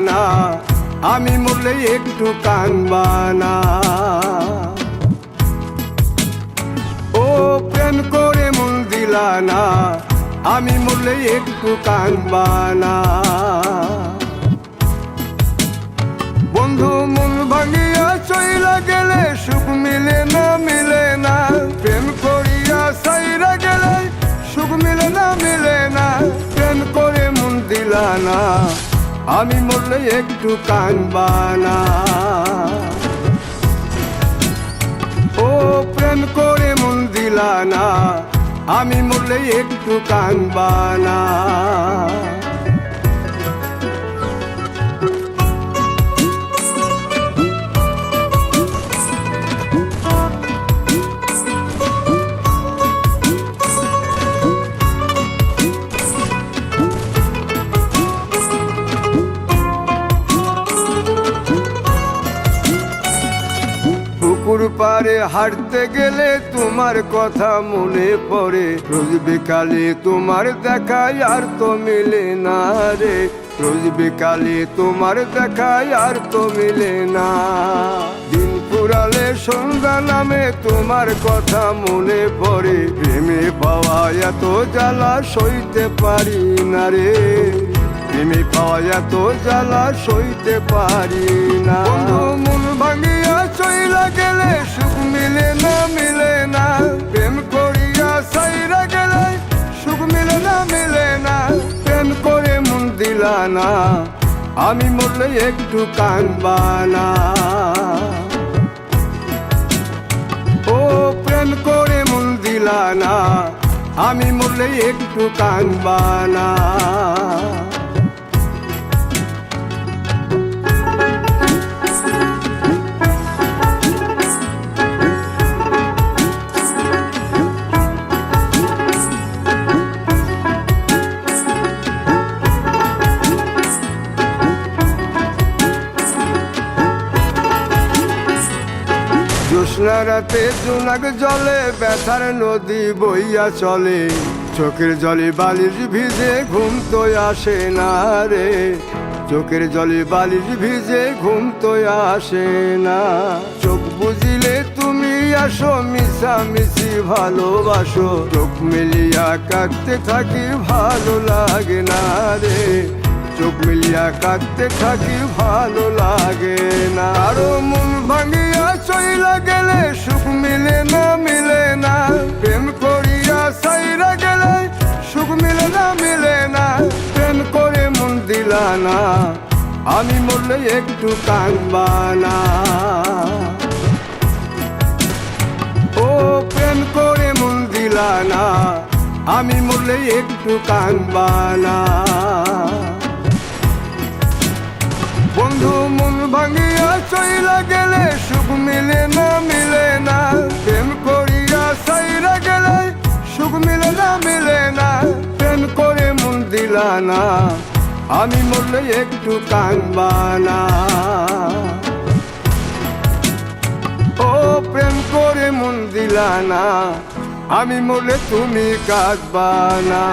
না, আমি মরলে একটু কানবা না। ও প্রেম করে মন দিলা না, আমি মরলে একটু কানবা না। বন্ধু মন ভাঙিয়া চইলা গেলে সুখ মিলে না, মিলে না। প্রেম করিয়া সাইরা গেলে সুখ মিলে না, মিলে না। প্রেম করে মন দিলা না, আমি মরলে একটু কানবা না। ও প্রেম করে মন দিলা না, আমি মরলে একটু কানবা না। পুকুর পাড়ে হাঁটতে গেলে তোমার কথা মনে পড়ে, রোজ বিকালে তোমার দেখায় আর তো মিলে না রে। রোজ বিকালে তোমার দেখায় আর তো মিলে না। দিন পুরালে সন্ধ্যা নামে তোমার কথা মনে পড়ে, প্রেমে পাওয়া এত জ্বালা সইতে পারি না রে। প্রেমে পাওয়া এত জ্বালা সইতে পারি না। মন ভাঙিয়া চইলা গেলে সুখ মিলে না, মিলে না। প্রেম করিয়া সাইরা গেলে সুখ মিলে না, মিলে না। প্রেম করে মন দিলা না, আমি মরলে একটু কানবা না। ও প্রেম করে মন দিলা না, আমি মরলে একটু কানবা না। জ্যোৎস্না রাতে জোনাক জলে ব্যথার নদী বইয়া চলে, চোখের জলে বালিশ ভিজে ঘুম তো আসে না রে। চোখের জলে বালিশ ভিজে ঘুম তো আসে না। চোখ বুঝিলে তুমি আসো, মিশামিশি ভালোবাসো। চোখ মিলিয়া কাঁদতে থাকি ভালো লাগে না রে। চোখ মিলিয়া কাঁদতে থাকি ভালো লাগে না। আরো মন ভাঙিয়া চইলা গেলে সুখ মিলে না, মিলে না। প্রেম করিয়া সাইরা গেলে সুখ মিলে না, মিলে না। প্রেম করে মন দিলা না, আমি মরলে একটু কানবা না। ও প্রেম করে মন দিলা না, আমি মরলে একটু কানবা না। বন্ধু মন ভাঙিয়া চইলা গেলে সুখ মিলে না, মিলে না। প্রেম করিয়া সাইরা গেলে সুখ মিলে না, মিলে না। প্রেম করে মন দিলা না, আমি মরলে একটু কানবা না। ও প্রেম করে মন দিলা না, আমি মরলে তুমি কাঁদবা না।